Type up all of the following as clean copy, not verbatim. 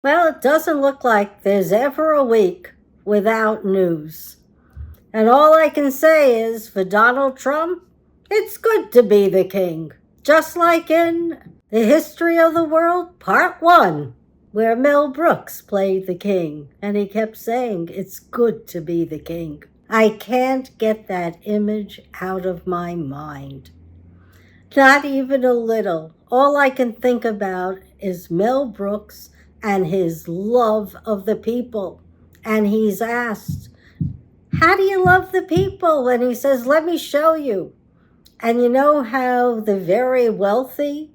Well, it doesn't look like there's ever a week without news. And all I can say is, for Donald Trump, it's good to be the king. Just like in The History of the World, Part 1, where Mel Brooks played the king, and he kept saying, it's good to be the king. I can't get that image out of my mind. Not even a little. All I can think about is Mel Brooks and his love of the people. And he's asked, how do you love the people? And he says, let me show you. And you know how the very wealthy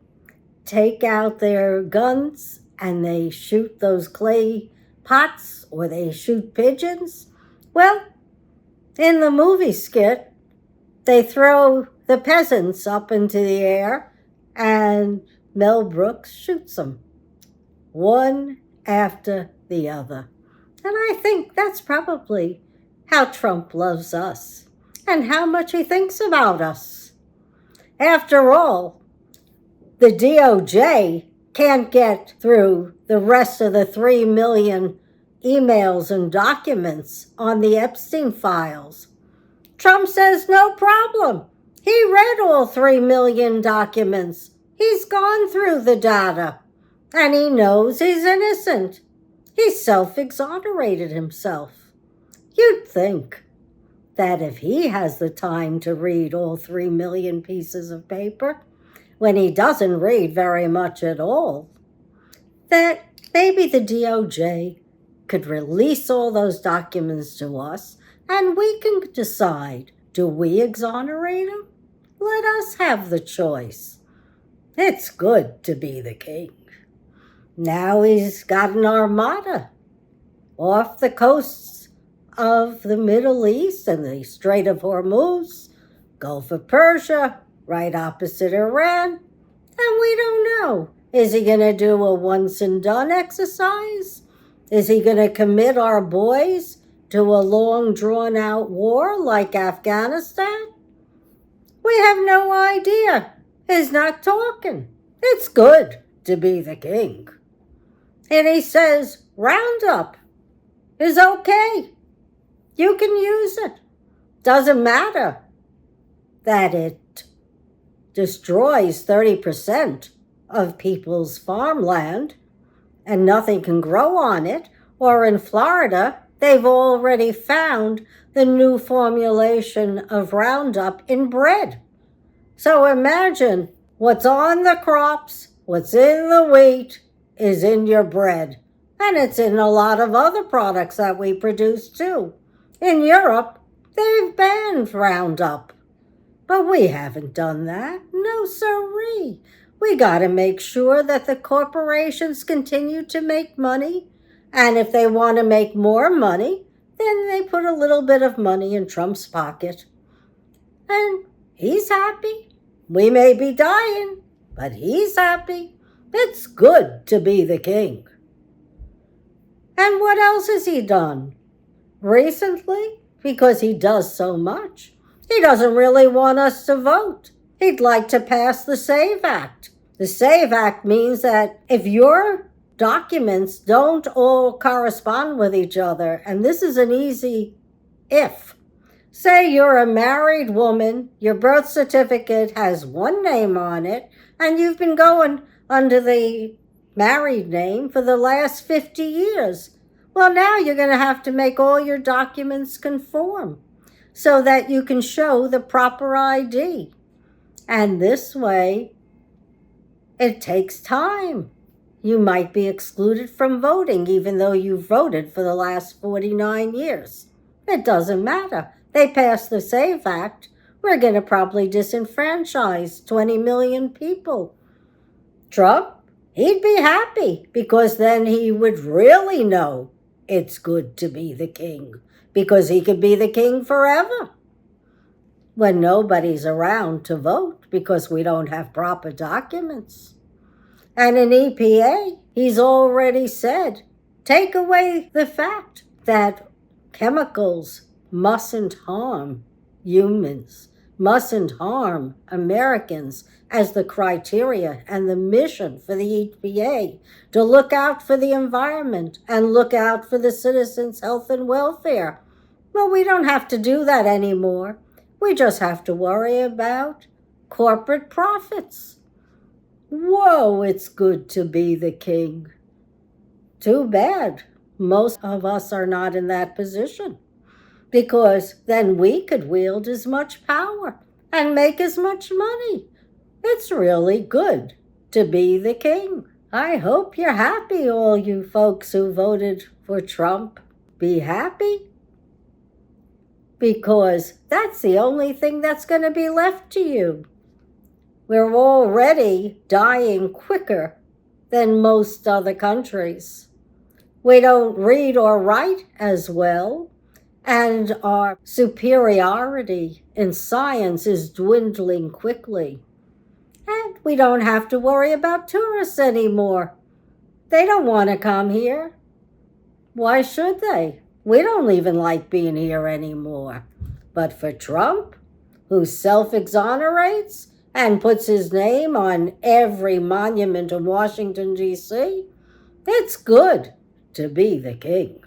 take out their guns and they shoot those clay pots or they shoot pigeons? Well, in the movie skit, they throw the peasants up into the air and Mel Brooks shoots them, one after the other. And I think that's probably how Trump loves us and how much he thinks about us. After all, the DOJ can't get through the rest of the 3 million emails and documents on the Epstein files. Trump says no problem. He read all 3 million documents. He's gone through the data, and he knows he's innocent. He self-exonerated himself. You'd think that if he has the time to read all 3 million pieces of paper, when he doesn't read very much at all, that maybe the DOJ could release all those documents to us and we can decide, do we exonerate him? Let us have the choice. It's good to be the king. Now he's got an armada off the coasts of the Middle East and the Strait of Hormuz, Gulf of Persia, right opposite Iran. And we don't know. Is he going to do a once and done exercise? Is he going to commit our boys to a long drawn out war like Afghanistan? We have no idea. He's not talking. It's good to be the king. And he says Roundup is okay. You can use it. Doesn't matter that it destroys 30% of people's farmland and nothing can grow on it. Or in Florida, they've already found the new formulation of Roundup in bread. So imagine what's on the crops, what's in the wheat is in your bread. And it's in a lot of other products that we produce too. In Europe, they've banned Roundup. But we haven't done that. No sirree. We got to make sure that the corporations continue to make money. And if they want to make more money, then they put a little bit of money in Trump's pocket. And he's happy. We may be dying, but he's happy. It's good to be the king. And what else has he done? Recently, because he does so much, he doesn't really want us to vote. He'd like to pass the SAVE Act. The SAVE Act means that if your documents don't all correspond with each other, and this is an easy if. Say you're a married woman, your birth certificate has one name on it, and you've been going under the married name for the last 50 years. Well, now you're going to have to make all your documents conform so that you can show the proper ID. And this way, it takes time. You might be excluded from voting even though you voted for the last 49 years. It doesn't matter. They passed the SAVE Act. We're going to probably disenfranchise 20 million people. Trump, he'd be happy because then he would really know it's good to be the king, because he could be the king forever when nobody's around to vote because we don't have proper documents. And in EPA, he's already said, take away the fact that chemicals mustn't harm humans, mustn't harm Americans as the criteria and the mission for the EPA to look out for the environment and look out for the citizens' health and welfare. Well, we don't have to do that anymore. We just have to worry about corporate profits. Whoa, it's good to be the king. Too bad most of us are not in that position, because then we could wield as much power and make as much money. It's really good to be the king. I hope you're happy, all you folks who voted for Trump. Be happy, because that's the only thing that's going to be left to you. We're already dying quicker than most other countries. We don't read or write as well, and our superiority in science is dwindling quickly. And we don't have to worry about tourists anymore. They don't want to come here. Why should they? We don't even like being here anymore. But for Trump, who self-exonerates and puts his name on every monument in Washington, D.C., it's good to be the king.